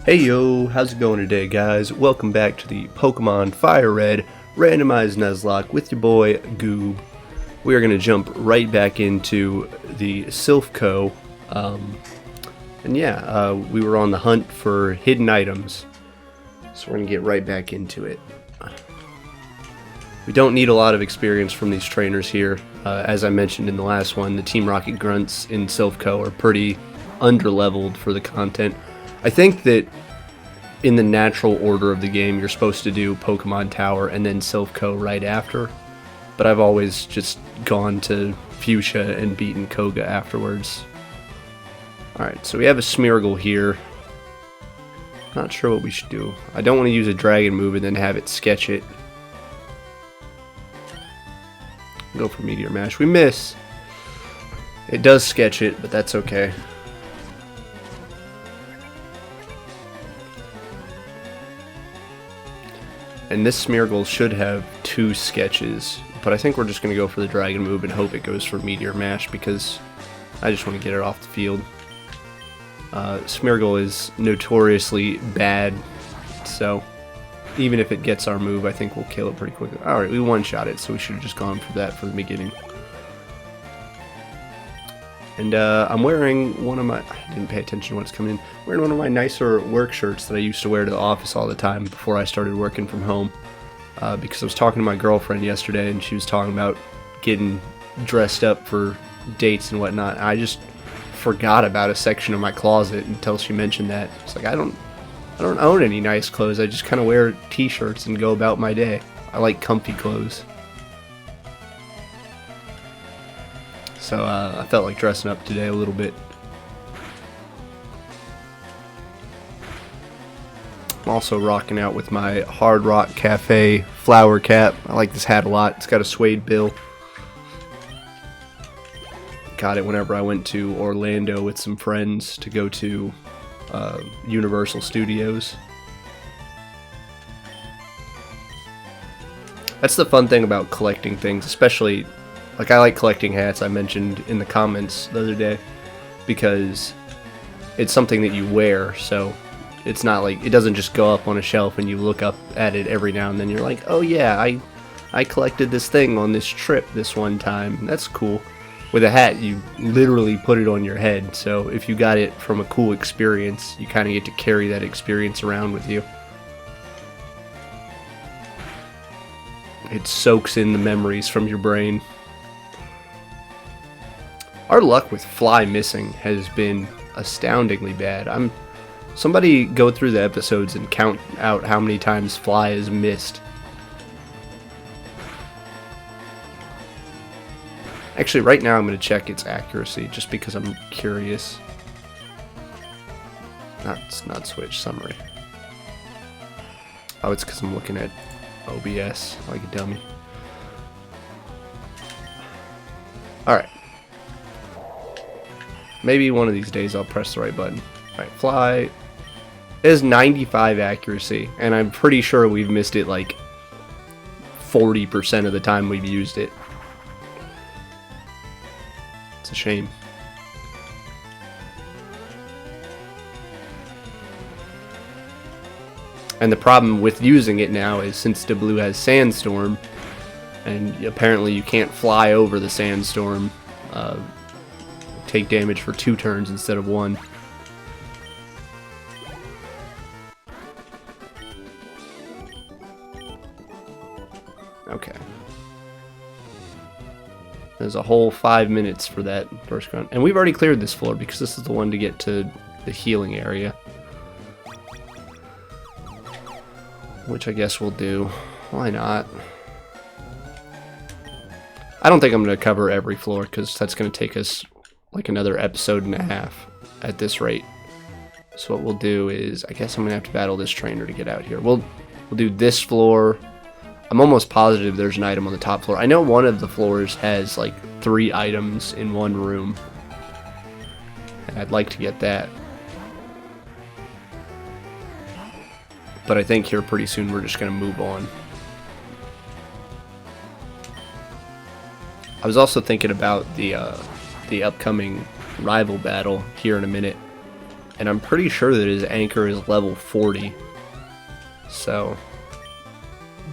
Hey yo, how's it going today, guys? Welcome back to the Pokemon FireRed Randomized Nuzlocke with your boy Goob. We are going to jump right back into the Silph Co. We were on the hunt for hidden items, so we're going to get right back into it. We don't need a lot of experience from these trainers here. As I mentioned in the last one, the Team Rocket Grunts in Silph Co. are pretty underleveled for the content. I think that in the natural order of the game, you're supposed to do Pokemon Tower and then Silph Co. right after, but I've always just gone to Fuchsia and beaten Koga afterwards. Alright, so we have a Smeargle here. Not sure what we should do. I don't want to use a Dragon move and then have it sketch it. Go for Meteor Mash. We miss. It does sketch it, but that's okay. And this Smeargle should have 2 sketches, but I think we're just going to go for the Dragon move and hope it goes for Meteor Mash because I just want to get it off the field. Smeargle is notoriously bad, so even if it gets our move, I think we'll kill it pretty quickly. Alright, we one-shot it, so we should have just gone for that for the beginning. And I'm wearing one of my, I didn't pay attention to what's coming in, wearing one of my nicer work shirts that I used to wear to the office all the time before I started working from home. Because I was talking to my girlfriend yesterday and she was talking about getting dressed up for dates and whatnot. I just forgot about a section of my closet until she mentioned that. It's like, I don't own any nice clothes, I just kind of wear t-shirts and go about my day. I like comfy clothes. So I felt like dressing up today a little bit. I'm also rocking out with my Hard Rock Cafe flower cap. I like this hat a lot. It's got a suede bill. Got it whenever I went to Orlando with some friends to go to Universal Studios. That's the fun thing about collecting things, especially, like, I like collecting hats, I mentioned in the comments the other day, because it's something that you wear, so it's not like, it doesn't just go up on a shelf and you look up at it every now and then, you're like, oh yeah, I collected this thing on this trip this one time, that's cool. With a hat, you literally put it on your head, so if you got it from a cool experience, you kind of get to carry that experience around with you. It soaks in the memories from your brain. Our luck with Fly missing has been astoundingly bad. Somebody go through the episodes and count out how many times Fly is missed. Actually, right now I'm going to check its accuracy just because I'm curious. Not switch summary. Oh, it's because I'm looking at OBS like a dummy. Alright. Maybe one of these days I'll press the right button. Alright, Fly. It has 95 accuracy, and I'm pretty sure we've missed it like 40% of the time we've used it. It's a shame. And the problem with using it now is since Blue has Sandstorm, and apparently you can't fly over the Sandstorm, take damage for 2 turns instead of 1. Okay. There's a whole 5 minutes for that first grunt. And we've already cleared this floor because this is the one to get to the healing area. Which I guess we'll do. Why not? I don't think I'm going to cover every floor because that's going to take us like another episode and a half at this rate. So what we'll do is, I guess I'm gonna have to battle this trainer to get out here. We'll do this floor. I'm almost positive there's an item on the top floor. I know one of the floors has like 3 items in one room, and I'd like to get that. But I think here pretty soon we're just gonna move on. I was also thinking about the upcoming rival battle here in a minute, and I'm pretty sure that his anchor is level 40. So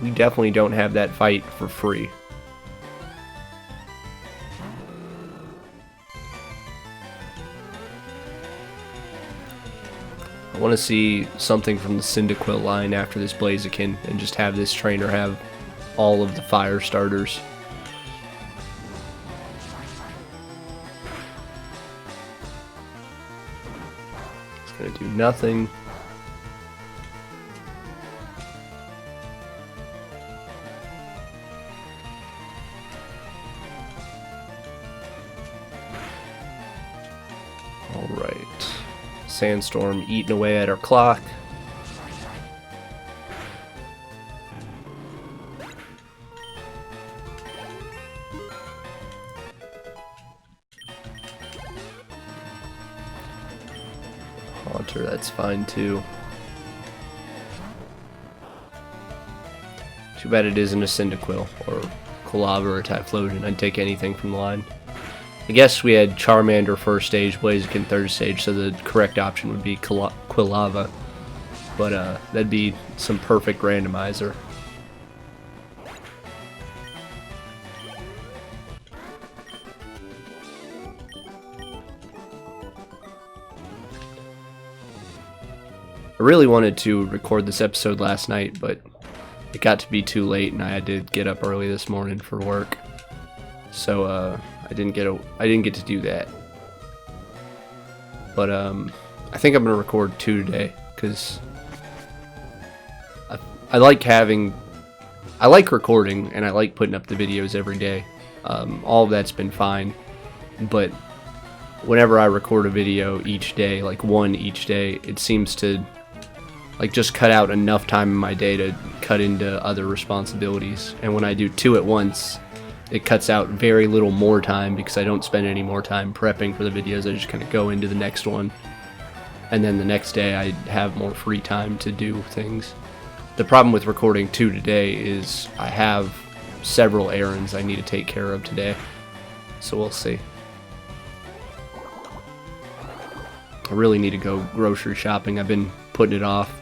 we definitely don't have that fight for free. I want to see something from the Cyndaquil line after this Blaziken and just have this trainer have all of the fire starters. It's going to do nothing. Alright. Sandstorm eating away at our clock. Haunter, that's fine too. Too bad it isn't a Cyndaquil or Quilava or Typhlosion. I'd take anything from the line. I guess we had Charmander first stage, Blaziken third stage, so the correct option would be Quilava. But that'd be some perfect randomizer. I really wanted to record this episode last night, but it got to be too late and I had to get up early this morning for work. So I didn't get to do that. But I think I'm gonna record 2 today because I like recording and I like putting up the videos every day. All of that's been fine, but whenever I record a video each day, like one each day, it seems to like just cut out enough time in my day to cut into other responsibilities. And when I do 2 at once, it cuts out very little more time because I don't spend any more time prepping for the videos. I just kind of go into the next one, and then the next day I have more free time to do things. The problem with recording 2 today is I have several errands I need to take care of today, so we'll see. I really need to go grocery shopping. I've been putting it off.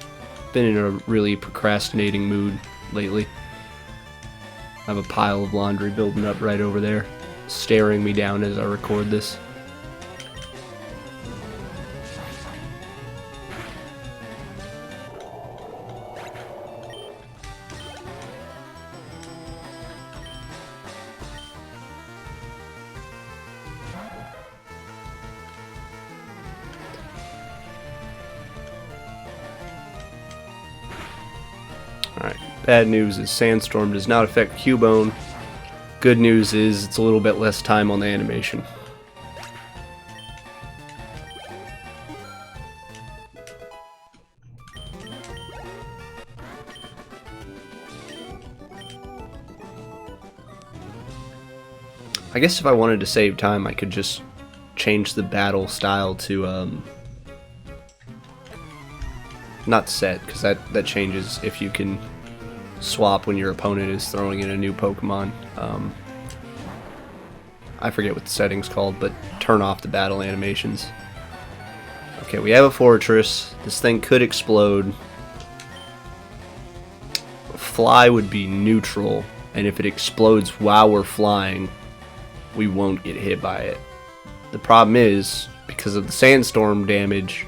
Been in a really procrastinating mood lately. I have a pile of laundry building up right over there, staring me down as I record this. Alright, bad news is Sandstorm does not affect Cubone. Good news is it's a little bit less time on the animation. I guess if I wanted to save time, I could just change the battle style to not set, because that changes if you can swap when your opponent is throwing in a new Pokemon. I forget what the setting's called, but turn off the battle animations. Okay, we have a fortress. This thing could explode. Fly would be neutral, and if it explodes while we're flying, we won't get hit by it. The problem is, because of the sandstorm damage,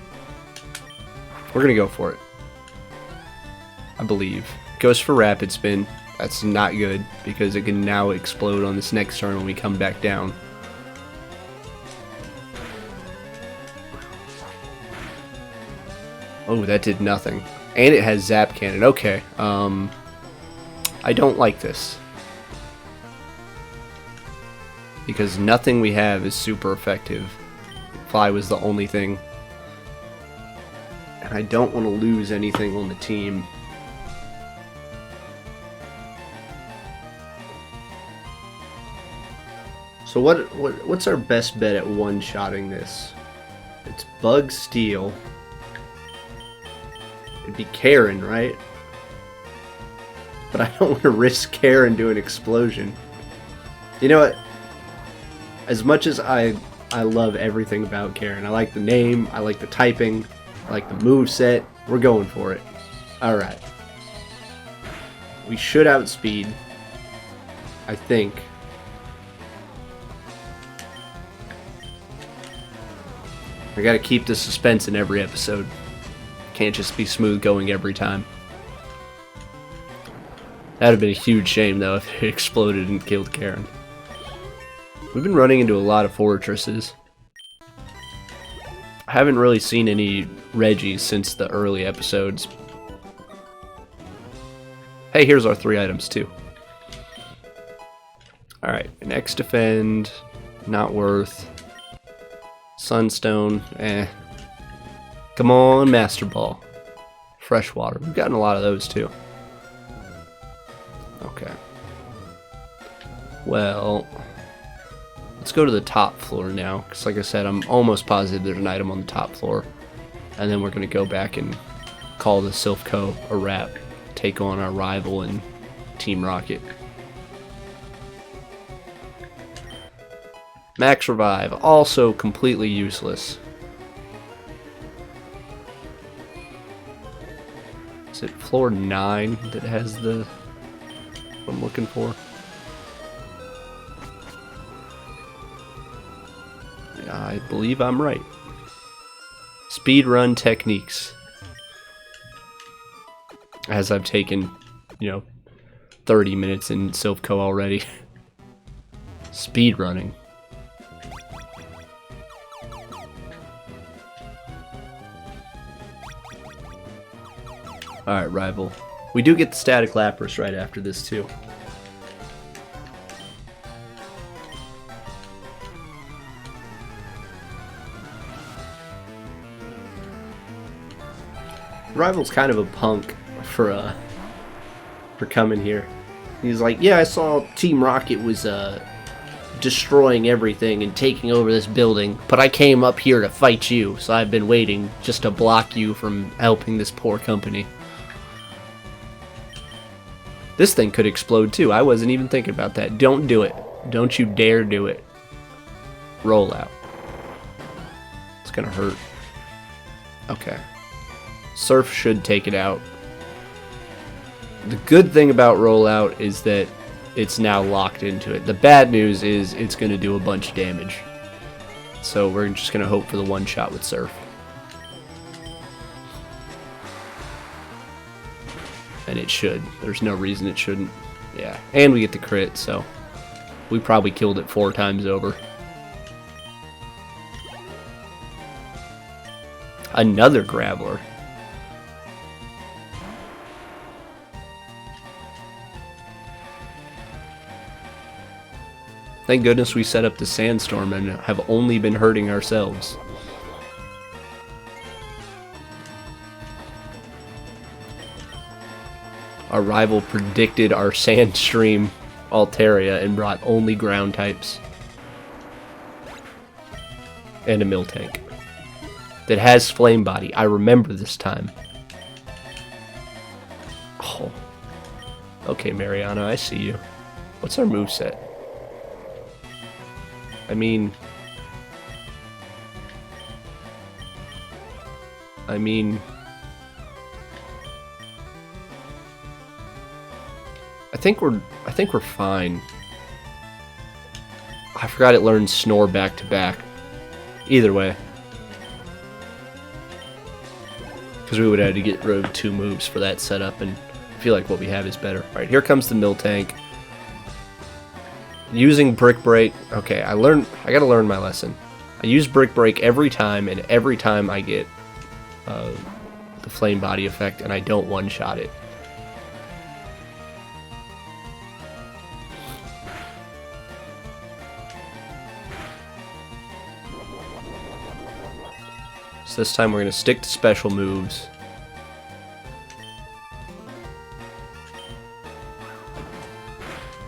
we're gonna go for it. I believe. Goes for Rapid Spin. That's not good, because it can now explode on this next turn when we come back down. Oh, that did nothing. And it has Zap Cannon. Okay. I don't like this. Because nothing we have is super effective. Fly was the only thing. And I don't want to lose anything on the team. So what's our best bet at one-shotting this? It's Bug Steel. It'd be Karen, right? But I don't want to risk Karen doing Explosion. You know what? As much as I I love everything about Karen. I like the name, I like the typing, I like the move set. We're going for it. Alright. We should outspeed, I think. I gotta keep the suspense in every episode. Can't just be smooth going every time. That'd have been a huge shame though if it exploded and killed Karen. We've been running into a lot of fortresses. I haven't really seen any Reggies since the early episodes. Hey, here's our 3 items too. Alright, next defend, not worth. Sunstone, eh. Come on, Master Ball. Freshwater, we've gotten a lot of those too. Okay. Well, let's go to the top floor now, because like I said, I'm almost positive there's an item on the top floor. And then we're going to go back and call the Silph Co a wrap. Take on our rival in Team Rocket. Max Revive, also completely useless. Is it floor 9 that has the... what I'm looking for? I believe I'm right. Speedrun techniques. As I've taken, 30 minutes in Silph Co already. Speedrunning. Alright, rival. We do get the static Lapras right after this too. Rival's kind of a punk for coming here. He's like, yeah, I saw Team Rocket was destroying everything and taking over this building, but I came up here to fight you, so I've been waiting just to block you from helping this poor company. This thing could explode too. I wasn't even thinking about that. Don't do it. Don't you dare do it. Roll out. It's gonna hurt. Okay. Surf should take it out. The good thing about rollout is that it's now locked into it. The bad news is it's going to do a bunch of damage. So we're just going to hope for the one shot with Surf. And it should. There's no reason it shouldn't. Yeah. And we get the crit, so we probably killed it 4 times over. Another Graveler. Thank goodness we set up the Sandstorm and have only been hurting ourselves. Our rival predicted our Sandstream Altaria and brought only ground types. And a Miltank. That has Flame Body. I remember this time. Oh. Okay, Mariana, I see you. What's our moveset? I mean, I think we're fine. I forgot it learned Snore back to back. Either way, because we would have had to get rid of 2 moves for that setup, and I feel like what we have is better. All right, here comes the Miltank. Using Brick Break, okay, I gotta learn my lesson. I use Brick Break every time, and every time I get the Flame Body effect, and I don't one-shot it. So this time we're gonna stick to special moves.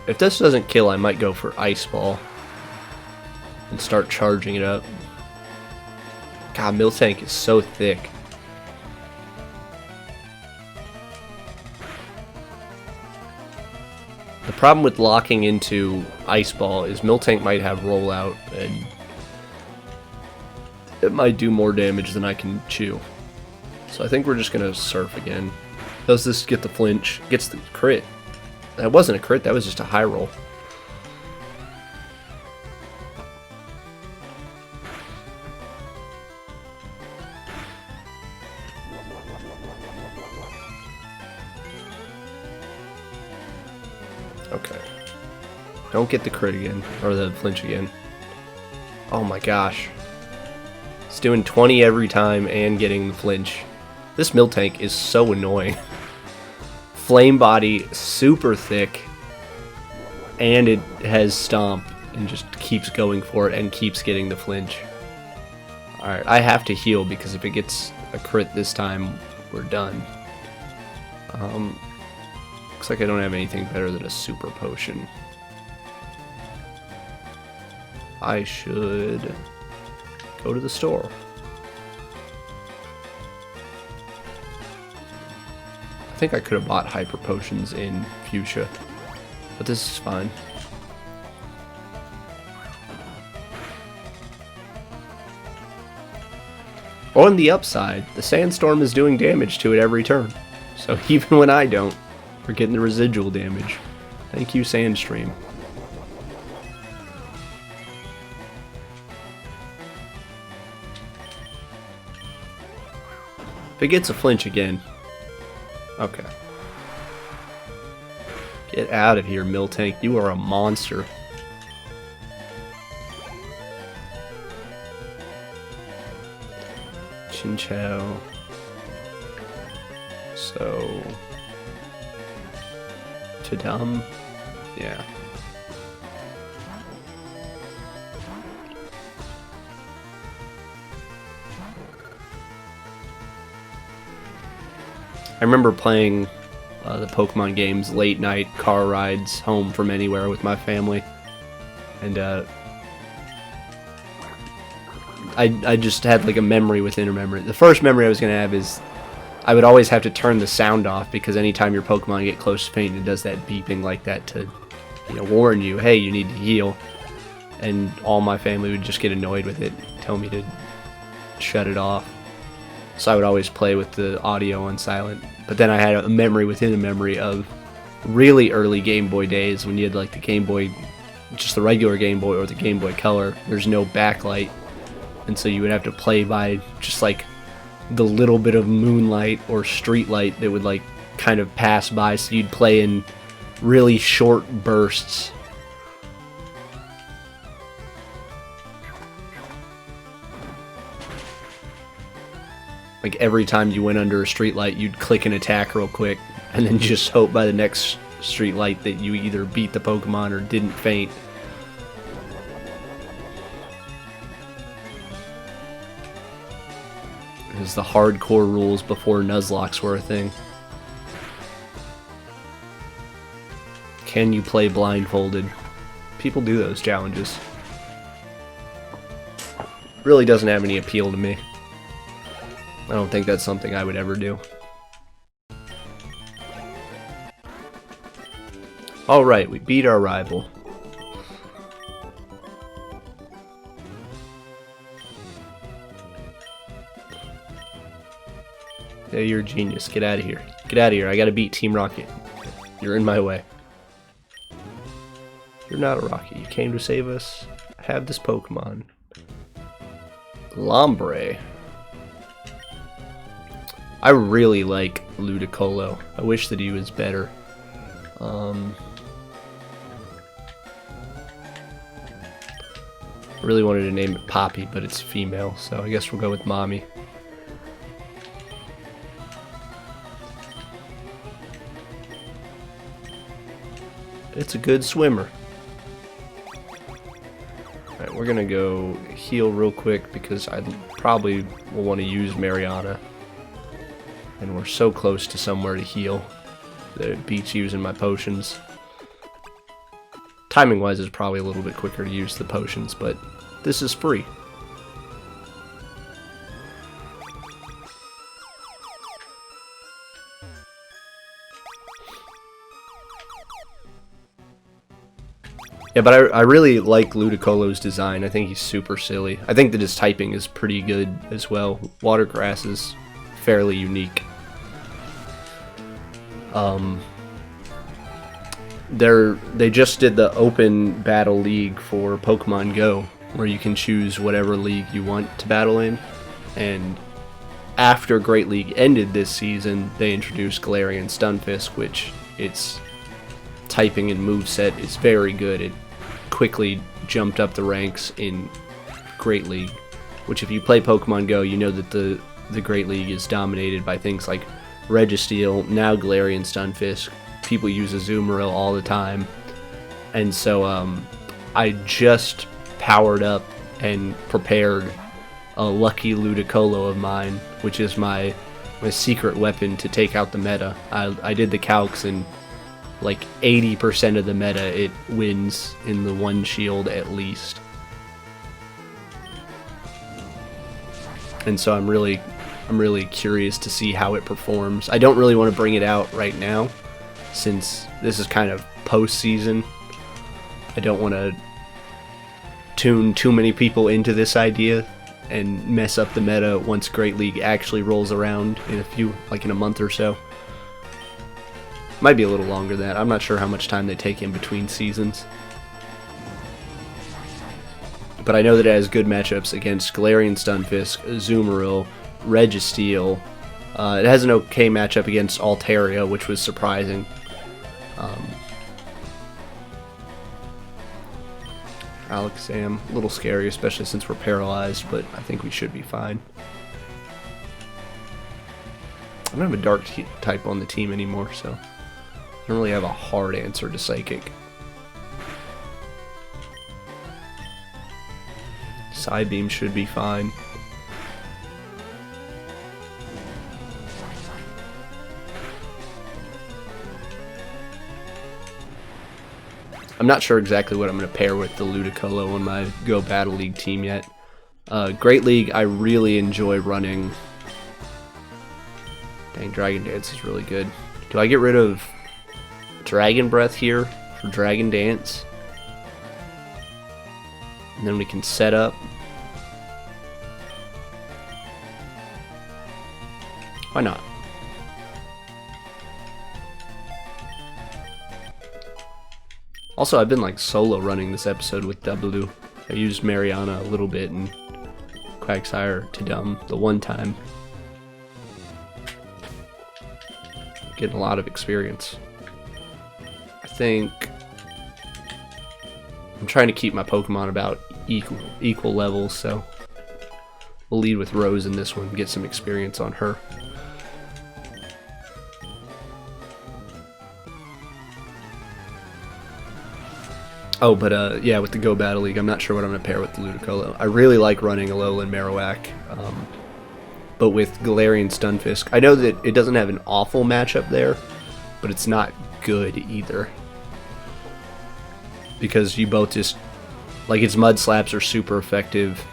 If this doesn't kill, I might go for Ice Ball and start charging it up. God, Miltank is so thick. The problem with locking into Ice Ball is Miltank might have rollout, and it might do more damage than I can chew. So I think we're just gonna surf again. Does this get the flinch? Gets the crit. That wasn't a crit, that was just a high roll. Okay. Don't get the crit again, or the flinch again. Oh my gosh. It's doing 20 every time and getting the flinch. This Miltank is so annoying. Flame body, super thick, and it has stomp and just keeps going for it and keeps getting the flinch. Alright, I have to heal because if it gets a crit this time, we're done. Looks like I don't have anything better than a super potion. I should go to the store. I think I could have bought hyper potions in Fuchsia, but this is fine. On the upside, the sandstorm is doing damage to it every turn, so even when I don't, we're getting the residual damage. Thank you, Sandstream. If it gets a flinch again. Okay. Get out of here, Miltank. You are a monster. Chinchou. So... Tadam? Yeah. I remember playing the Pokemon games late night car rides home from anywhere with my family, and I just had like a memory within a memory. The first memory I was gonna have is I would always have to turn the sound off because anytime your Pokemon get close to faint, it does that beeping like that to, you know, warn you, hey, you need to heal. And all my family would just get annoyed with it, tell me to shut it off. So I would always play with the audio on silent. But then I had a memory within a memory of really early Game Boy days when you had like the Game Boy, just the regular Game Boy or the Game Boy Color. There's no backlight. And so you would have to play by just like the little bit of moonlight or street light that would like kind of pass by. So you'd play in really short bursts. Like every time you went under a street light, you'd click an attack real quick, and then just hope by the next street light that you either beat the Pokemon or didn't faint. It was the hardcore rules before Nuzlocks were a thing. Can you play blindfolded? People do those challenges. Really doesn't have any appeal to me. I don't think that's something I would ever do. Alright, we beat our rival. Yeah, you're a genius. Get out of here. Get out of here. I gotta beat Team Rocket. You're in my way. You're not a Rocket. You came to save us. Have this Pokemon. Lombre. I really like Ludicolo. I wish that he was better. I really wanted to name it Poppy, but it's female, so I guess we'll go with Mommy. It's a good swimmer. Alright, we're gonna go heal real quick because I probably will want to use Mariana. And we're so close to somewhere to heal that it beats using my potions. Timing wise, it's probably a little bit quicker to use the potions, but this is free. Yeah, but I really like Ludicolo's design. I think he's super silly. I think that his typing is pretty good as well. Watergrass is fairly unique. They just did the open battle league for Pokemon Go, where you can choose whatever league you want to battle in. And after Great League ended this season, they introduced Galarian Stunfisk, which its typing and moveset is very good. It quickly jumped up the ranks in Great League, which if you play Pokemon Go, you know that the Great League is dominated by things like Registeel, now Galarian Stunfisk. People use Azumarill all the time. And so I just powered up and prepared a lucky Ludicolo of mine, which is my secret weapon to take out the meta. I did the calcs, and like 80% of the meta it wins in the one shield at least. And so I'm really curious to see how it performs. I don't really want to bring it out right now, since this is kind of post-season. I don't want to tune too many people into this idea and mess up the meta once Great League actually rolls around in a month or so. Might be a little longer than that. I'm not sure how much time they take in between seasons. But I know that it has good matchups against Galarian Stunfisk, Azumarill, Registeel. It has an okay matchup against Altaria, which was surprising. Alakazam, a little scary, especially since we're paralyzed, but I think we should be fine. I don't have a dark type on the team anymore, so I don't really have a hard answer to Psychic. Psybeam should be fine. I'm not sure exactly what I'm going to pair with the Ludicolo on my Go Battle League team yet. Great League, I really enjoy running. Dang, Dragon Dance is really good. Do I get rid of Dragon Breath here for Dragon Dance? And then we can set up. Why not? Also, I've been like solo running this episode with W. I used Mariana a little bit and Quagsire to dumb the one time. Getting a lot of experience. I think I'm trying to keep my Pokemon about equal levels, so we'll lead with Rose in this one and get some experience on her. Oh, but yeah, with the Go Battle League, I'm not sure what I'm going to pair with the Ludicolo. I really like running Alolan Marowak, but with Galarian Stunfisk, I know that it doesn't have an awful matchup there, but it's not good either. Because you both just, like, its Mud Slaps are super effective,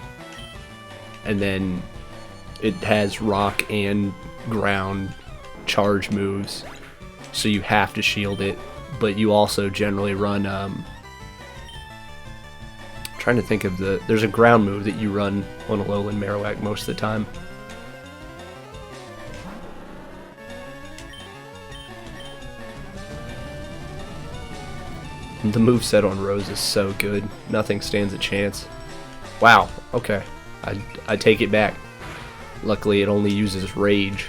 and then it has Rock and Ground charge moves, so you have to shield it, but you also generally run, trying to think of there's a ground move that you run on Alolan Marowak most of the time. The moveset on Rose is so good. Nothing stands a chance. Wow, okay. I take it back. Luckily, it only uses Rage.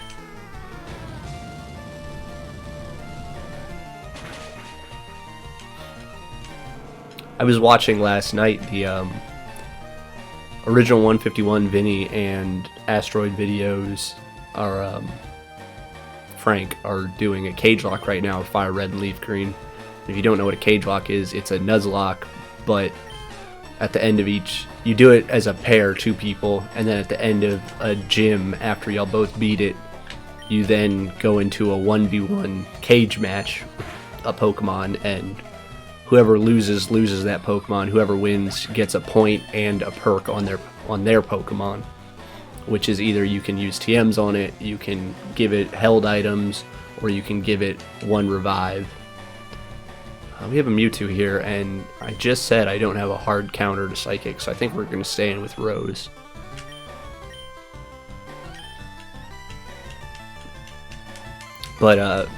I was watching last night the original 151 Vinny and Asteroid videos Frank are doing a cage lock right now with FireRed and Leaf Green. If you don't know what a cage lock is, it's a Nuzlocke, but at the end of each, you do it as a pair, 2 people, and then at the end of a gym, after y'all both beat it, you then go into a 1v1 cage match with a Pokemon, and whoever loses that Pokemon. Whoever wins gets a point and a perk on their Pokemon, which is either you can use TMs on it, you can give it held items, or you can give it 1 revive. We have a Mewtwo here, and I just said I don't have a hard counter to Psychic, so I think we're going to stay in with Rose. But,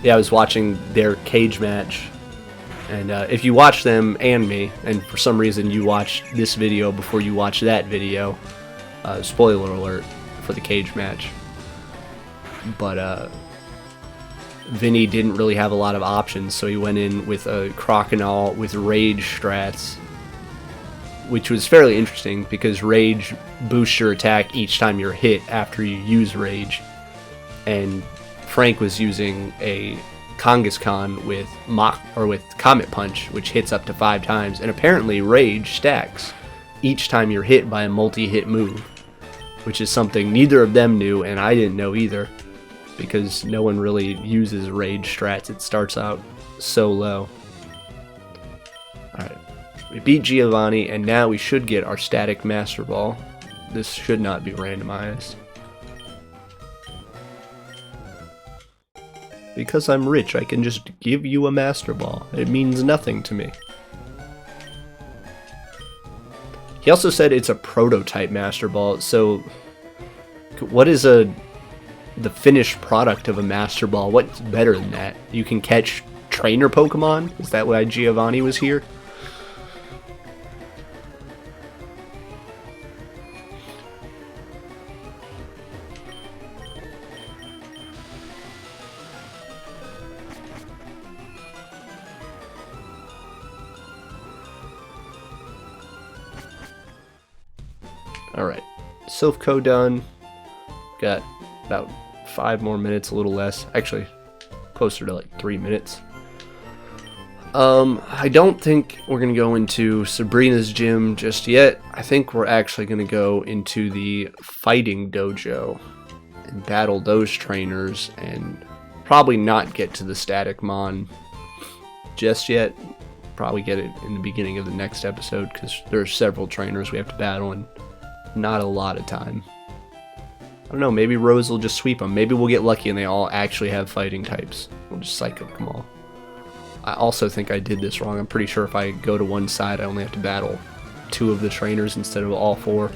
yeah, I was watching their cage match, and if you watch them and me, and for some reason you watched this video before you watched that video, spoiler alert for the cage match, but, Vinny didn't really have a lot of options, so he went in with a Crocodile with Rage strats, which was fairly interesting because Rage boosts your attack each time you're hit after you use Rage, and Frank was using a Kangaskhan with Comet Punch, which hits up to 5 times, and apparently Rage stacks each time you're hit by a multi-hit move, which is something neither of them knew, and I didn't know either, because no one really uses Rage strats. It starts out so low. Alright, we beat Giovanni, and now we should get our static Master Ball. This should not be randomized. Because I'm rich, I can just give you a Master Ball. It means nothing to me. He also said it's a prototype Master Ball, so what is the finished product of a Master Ball? What's better than that? You can catch trainer Pokemon? Is that why Giovanni was here? Alright, Silph Co done. Got about 5 more minutes, a little less. Actually, closer to like 3 minutes. I don't think we're going to go into Sabrina's gym just yet. I think we're actually going to go into the fighting dojo and battle those trainers and probably not get to the static mon just yet. Probably get it in the beginning of the next episode because there are several trainers we have to battle and not a lot of time. I don't know, maybe Rose will just sweep them. Maybe we'll get lucky and they all actually have fighting types. We'll just psychic them all. I also think I did this wrong. I'm pretty sure if I go to one side, I only have to battle 2 of the trainers instead of all 4.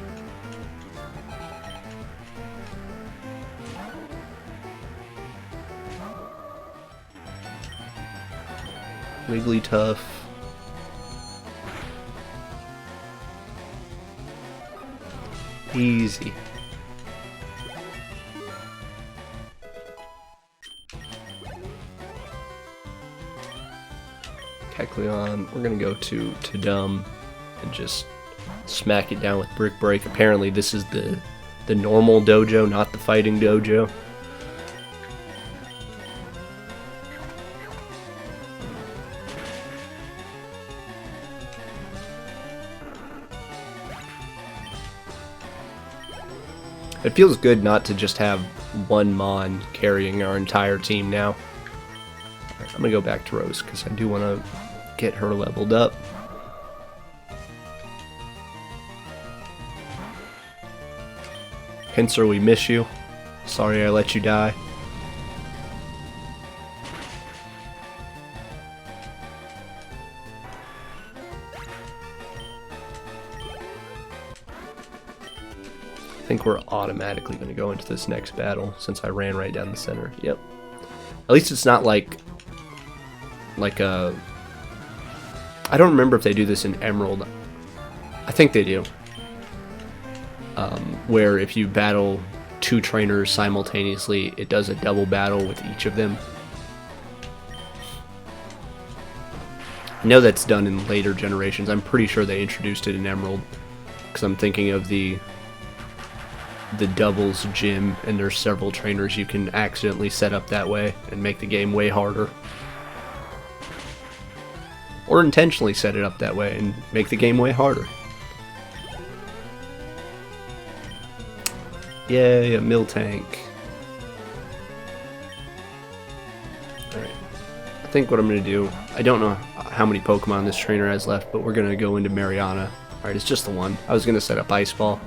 Wigglytuff. Easy. Kecleon, we're gonna go to Dumb and just smack it down with Brick Break. Apparently this is the normal dojo, not the fighting dojo. It feels good not to just have one Mon carrying our entire team now. Right, I'm gonna go back to Rose because I do want to get her leveled up. Pinsir, we miss you. Sorry I let you die. I think we're automatically going to go into this next battle since I ran right down the center. Yep. At least it's not like a... I don't remember if they do this in Emerald. I think they do. Where if you battle 2 trainers simultaneously, it does a double battle with each of them. I know that's done in later generations. I'm pretty sure they introduced it in Emerald. Because I'm thinking of the doubles gym, and there's several trainers you can accidentally set up that way and make the game way harder. Or intentionally set it up that way and make the game way harder. Yay, a Miltank. Alright. I think what I'm going to do, I don't know how many Pokemon this trainer has left, but we're going to go into Mariana. Alright, it's just the one. I was going to set up Ice Ball.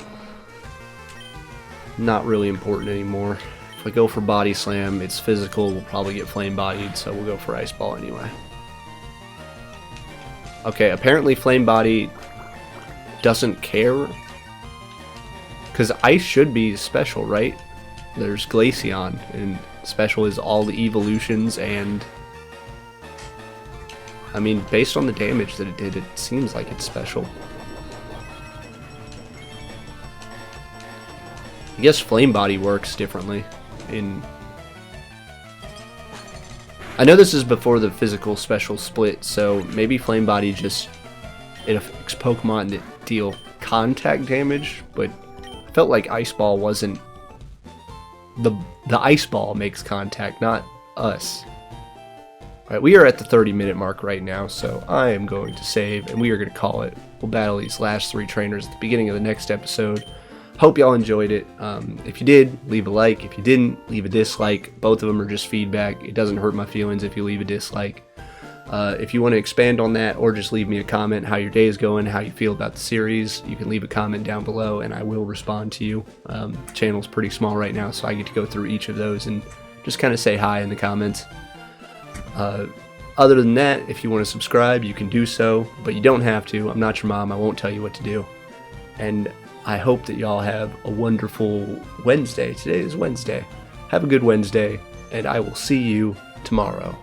Not really important anymore. If I go for Body Slam, it's physical, we'll probably get Flame Bodied, so we'll go for Ice Ball anyway. Okay, apparently Flame Body doesn't care. Because Ice should be special, right? There's Glaceon, and special is all the evolutions, and I mean, based on the damage that it did, it seems like it's special. I guess Flame Body works differently in... I know this is before the physical special split, so maybe Flame Body just... it affects Pokemon that deal contact damage, but I felt like Ice Ball wasn't... The Ice Ball makes contact, not us. Alright, we are at the 30-minute mark right now, so I am going to save, and we are going to call it. We'll battle these last 3 trainers at the beginning of the next episode. Hope y'all enjoyed it. If you did, leave a like. If you didn't, leave a dislike. Both of them are just feedback. It doesn't hurt my feelings if you leave a dislike. If you want to expand on that, or just leave me a comment how your day is going, how you feel about the series, you can leave a comment down below and I will respond to you. The channel's pretty small right now, so I get to go through each of those and just kind of say hi in the comments. Other than that, if you want to subscribe, you can do so, but you don't have to. I'm not your mom. I won't tell you what to do. And I hope that y'all have a wonderful Wednesday. Today is Wednesday. Have a good Wednesday, and I will see you tomorrow.